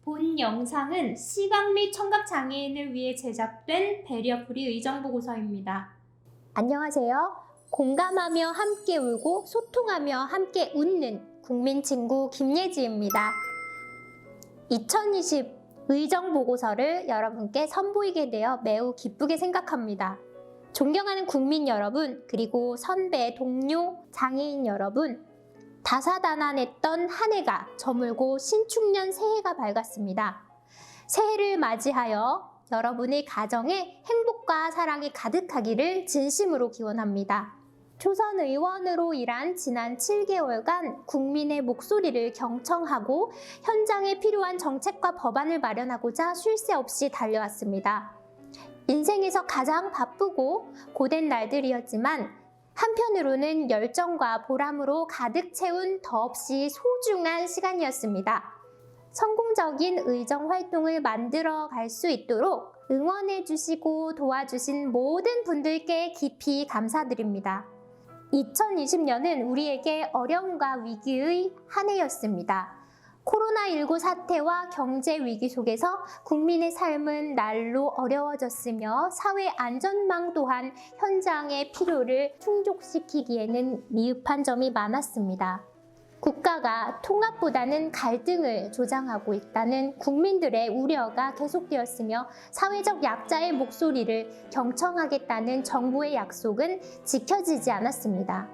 본 영상은 시각 및 청각 장애인을 위해 제작된 배리어프리 의정보고서입니다. 안녕하세요. 공감하며 함께 울고 소통하며 함께 웃는 국민친구 김예지입니다. 2020 의정보고서를 여러분께 선보이게 되어 매우 기쁘게 생각합니다. 존경하는 국민 여러분, 그리고 선배, 동료, 장애인 여러분, 다사다난했던 한 해가 저물고 신축년 새해가 밝았습니다. 새해를 맞이하여 여러분의 가정에 행복과 사랑이 가득하기를 진심으로 기원합니다. 초선 의원으로 일한 지난 7개월간 국민의 목소리를 경청하고 현장에 필요한 정책과 법안을 마련하고자 쉴 새 없이 달려왔습니다. 인생에서 가장 바쁘고 고된 날들이었지만 한편으로는 열정과 보람으로 가득 채운 더없이 소중한 시간이었습니다. 성공적인 의정 활동을 만들어 갈 수 있도록 응원해 주시고 도와주신 모든 분들께 깊이 감사드립니다. 2020년은 우리에게 어려움과 위기의 한 해였습니다. 코로나19 사태와 경제 위기 속에서 국민의 삶은 날로 어려워졌으며 사회 안전망 또한 현장의 필요를 충족시키기에는 미흡한 점이 많았습니다. 국가가 통합보다는 갈등을 조장하고 있다는 국민들의 우려가 계속되었으며 사회적 약자의 목소리를 경청하겠다는 정부의 약속은 지켜지지 않았습니다.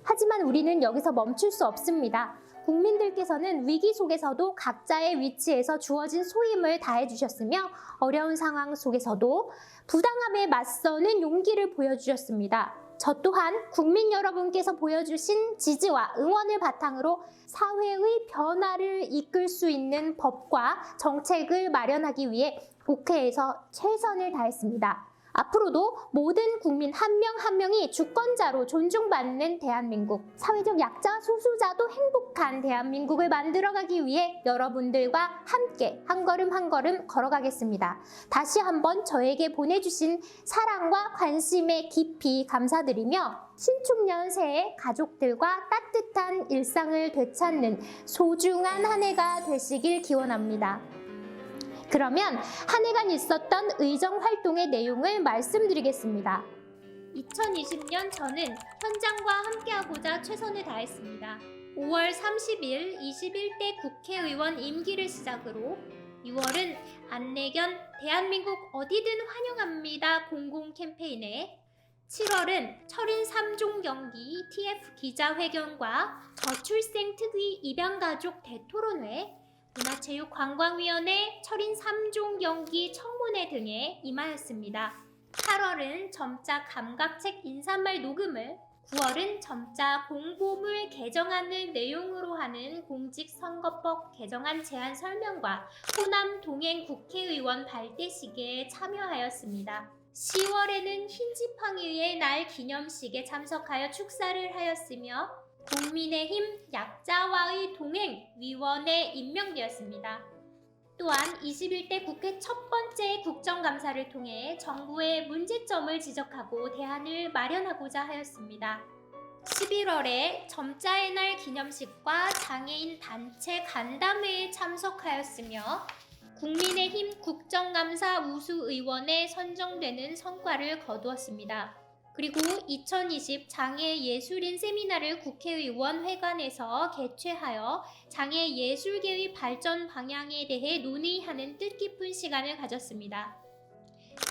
하지만 우리는 여기서 멈출 수 없습니다. 국민들께서는 위기 속에서도 각자의 위치에서 주어진 소임을 다해 주셨으며 어려운 상황 속에서도 부당함에 맞서는 용기를 보여주셨습니다. 저 또한 국민 여러분께서 보여주신 지지와 응원을 바탕으로 사회의 변화를 이끌 수 있는 법과 정책을 마련하기 위해 국회에서 최선을 다했습니다. 앞으로도 모든 국민 한 명 한 명이 주권자로 존중받는 대한민국, 사회적 약자 소수자도 행복한 대한민국을 만들어가기 위해 여러분들과 함께 한 걸음 한 걸음 걸어가겠습니다. 다시 한번 저에게 보내주신 사랑과 관심에 깊이 감사드리며 신축년 새해 가족들과 따뜻한 일상을 되찾는 소중한 한 해가 되시길 기원합니다. 그러면 한 해간 있었던 의정 활동의 내용을 말씀드리겠습니다. 2020년 저는 현장과 함께하고자 최선을 다했습니다. 5월 30일 21대 국회의원 임기를 시작으로 6월은 안내견 대한민국 어디든 환영합니다 공공 캠페인에 7월은 철인 3종 경기 TF 기자회견과 저출생 특위 입양가족 대토론회, 문화체육관광위원회 철인 3종 경기 청문회 등에 임하였습니다. 8월은 점자 감각책 인사말 녹음을, 9월은 점자 공보물 개정안을 내용으로 하는 공직선거법 개정안 제안 설명과 호남 동행 국회의원 발대식에 참여하였습니다. 10월에는 흰지팡이의 날 기념식에 참석하여 축사를 하였으며 국민의힘 약자와의 동행 위원에 임명되었습니다. 또한 21대 국회 첫 번째 국정감사를 통해 정부의 문제점을 지적하고 대안을 마련하고자 하였습니다. 11월에 점자의 날 기념식과 장애인 단체 간담회에 참석하였으며 국민의힘 국정감사 우수의원에 선정되는 성과를 거두었습니다. 그리고 2020 장애예술인 세미나를 국회의원 회관에서 개최하여 장애예술계의 발전 방향에 대해 논의하는 뜻깊은 시간을 가졌습니다.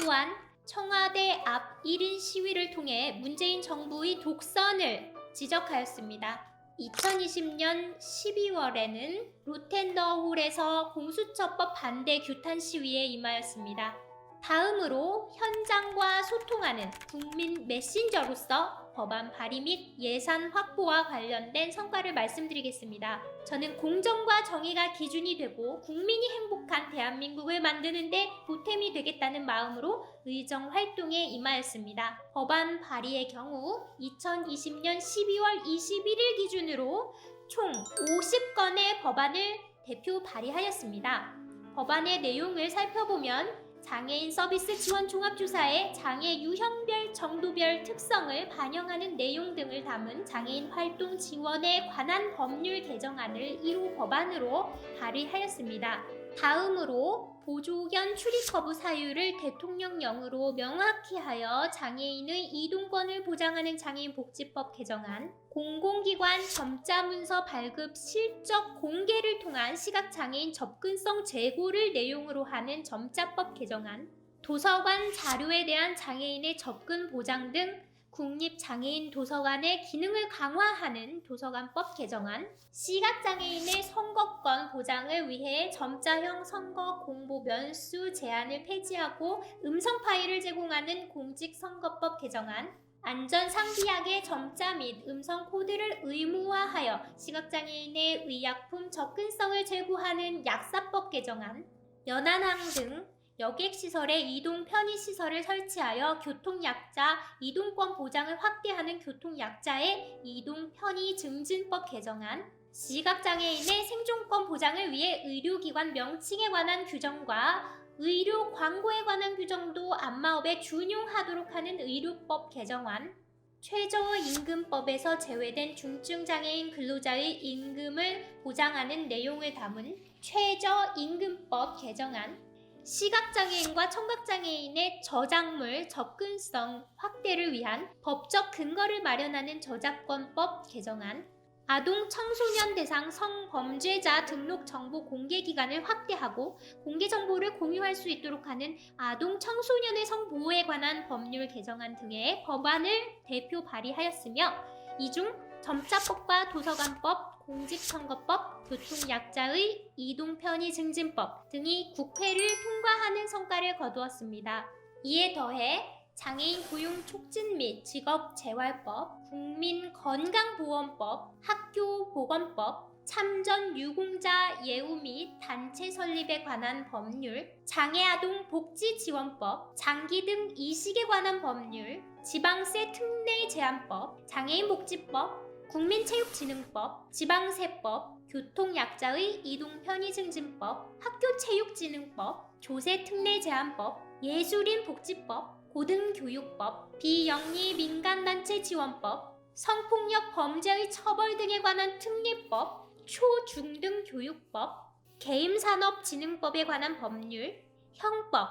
또한 청와대 앞 1인 시위를 통해 문재인 정부의 독선을 지적하였습니다. 2020년 12월에는 로텐더홀에서 공수처법 반대 규탄 시위에 임하였습니다. 다음으로 현장과 소통하는 국민 메신저로서 법안 발의 및 예산 확보와 관련된 성과를 말씀드리겠습니다. 저는 공정과 정의가 기준이 되고 국민이 행복한 대한민국을 만드는 데 보탬이 되겠다는 마음으로 의정 활동에 임하였습니다. 법안 발의의 경우 2020년 12월 21일 기준으로 총 50건의 법안을 대표 발의하였습니다. 법안의 내용을 살펴보면 장애인 서비스 지원 종합조사에 장애 유형별, 정도별 특성을 반영하는 내용 등을 담은 장애인 활동 지원에 관한 법률 개정안을 1호 법안으로 발의하였습니다. 다음으로 보조견 출입 거부 사유를 대통령령으로 명확히 하여 장애인의 이동권을 보장하는 장애인복지법 개정안, 공공기관 점자 문서 발급 실적 공개를 통한 시각장애인 접근성 제고를 내용으로 하는 점자법 개정안, 도서관 자료에 대한 장애인의 접근 보장 등 국립장애인 도서관의 기능을 강화하는 도서관법 개정안, 시각장애인의 선거권 보장을 위해 점자형 선거 공보 면수 제한을 폐지하고 음성 파일을 제공하는 공직선거법 개정안, 안전상비약의 점자 및 음성 코드를 의무화하여 시각장애인의 의약품 접근성을 제고하는 약사법 개정안, 연안항 등 여객시설에 이동 편의시설을 설치하여 교통약자 이동권 보장을 확대하는 교통약자의 이동 편의 증진법 개정안, 시각장애인의 생존권 보장을 위해 의료기관 명칭에 관한 규정과 의료 광고에 관한 규정도 안마업에 준용하도록 하는 의료법 개정안, 최저임금법에서 제외된 중증장애인 근로자의 임금을 보장하는 내용을 담은 최저임금법 개정안, 시각장애인과 청각장애인의 저작물 접근성 확대를 위한 법적 근거를 마련하는 저작권법 개정안, 아동 청소년 대상 성범죄자 등록 정보 공개 기간을 확대하고 공개 정보를 공유할 수 있도록 하는 아동 청소년의 성보호에 관한 법률 개정안 등의 법안을 대표 발의하였으며, 이중 점자법과 도서관법, 공직선거법, 교통약자의 이동편의 증진법 등이 국회를 통과하는 성과를 거두었습니다. 이에 더해 장애인 고용 촉진 및 직업재활법, 국민건강보험법, 학교보건법, 참전 유공자 예우 및 단체 설립에 관한 법률, 장애아동 복지지원법, 장기 등 이식에 관한 법률, 지방세 특례 제한법, 장애인복지법, 국민체육진흥법, 지방세법, 교통약자의 이동편의증진법, 학교체육진흥법, 조세특례 제한법, 예술인복지법, 고등교육법, 비영리 민간단체 지원법, 성폭력 범죄의 처벌 등에 관한 특례법, 초중등교육법, 게임산업진흥법에 관한 법률, 형법,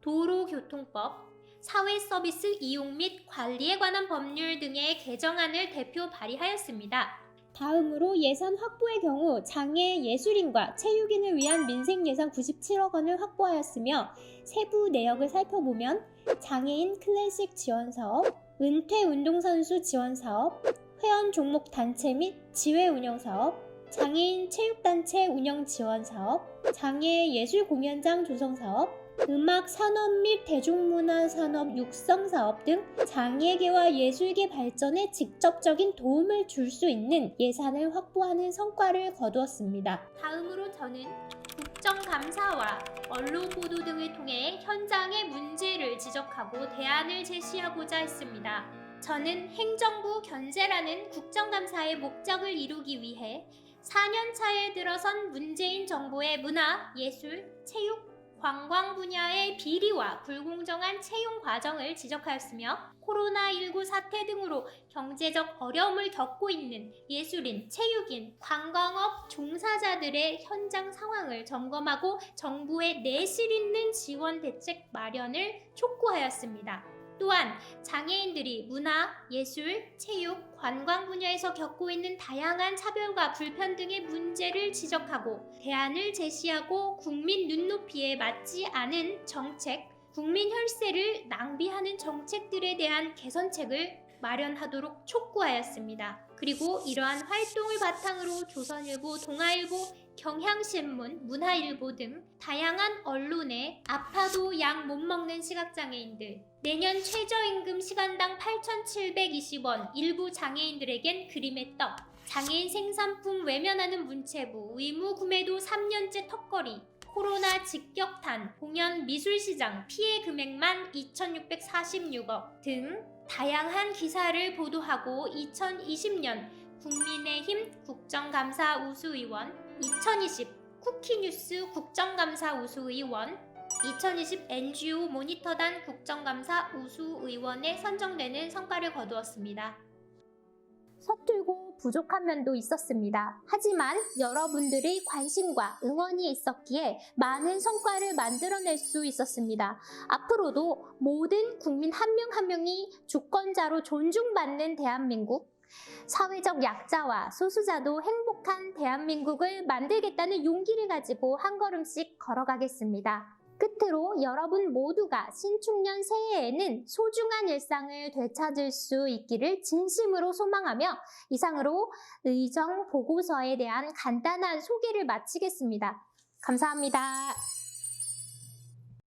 도로교통법, 사회서비스 이용 및 관리에 관한 법률 등의 개정안을 대표 발의하였습니다. 다음으로 예산 확보의 경우 장애 예술인과 체육인을 위한 민생 예산 97억 원을 확보하였으며, 세부 내역을 살펴보면 장애인 클래식 지원 사업, 은퇴 운동선수 지원 사업, 회원 종목 단체 및 지회 운영 사업, 장애인 체육단체 운영 지원 사업, 장애 예술 공연장 조성 사업, 음악 산업 및 대중문화 산업 육성 사업 등 장애계와 예술계 발전에 직접적인 도움을 줄 수 있는 예산을 확보하는 성과를 거두었습니다. 다음으로 저는 국정감사와 언론 보도 등을 통해 현장의 문제를 지적하고 대안을 제시하고자 했습니다. 저는 행정부 견제라는 국정감사의 목적을 이루기 위해 4년 차에 들어선 문재인 정부의 문화, 예술, 체육, 관광 분야의 비리와 불공정한 채용 과정을 지적하였으며, 코로나19 사태 등으로 경제적 어려움을 겪고 있는 예술인, 체육인, 관광업 종사자들의 현장 상황을 점검하고 정부의 내실 있는 지원 대책 마련을 촉구하였습니다. 또한 장애인들이 문화, 예술, 체육, 관광 분야에서 겪고 있는 다양한 차별과 불평등의 문제를 지적하고 대안을 제시하고 국민 눈높이에 맞지 않은 정책, 국민 혈세를 낭비하는 정책들에 대한 개선책을 마련하도록 촉구하였습니다. 그리고 이러한 활동을 바탕으로 조선일보, 동아일보, 경향신문, 문화일보 등 다양한 언론에 아파도 약 못 먹는 시각장애인들, 내년 최저임금 시간당 8,720원, 일부 장애인들에겐 그림의 떡, 장애인 생산품 외면하는 문체부, 의무 구매도 3년째 턱걸이, 코로나 직격탄, 공연 미술시장 피해 금액만 2,646억 등 다양한 기사를 보도하고 2020년 국민의힘 국정감사 우수의원, 2020 쿠키뉴스 국정감사 우수의원, 2020 NGO 모니터단 국정감사 우수의원에 선정되는 성과를 거두었습니다. 서툴고 부족한 면도 있었습니다. 하지만 여러분들의 관심과 응원이 있었기에 많은 성과를 만들어낼 수 있었습니다. 앞으로도 모든 국민 한 명 한 명이 주권자로 존중받는 대한민국, 사회적 약자와 소수자도 행복한 대한민국을 만들겠다는 용기를 가지고 한 걸음씩 걸어가겠습니다. 끝으로 여러분 모두가 신축년 새해에는 소중한 일상을 되찾을 수 있기를 진심으로 소망하며 이상으로 의정 보고서에 대한 간단한 소개를 마치겠습니다. 감사합니다.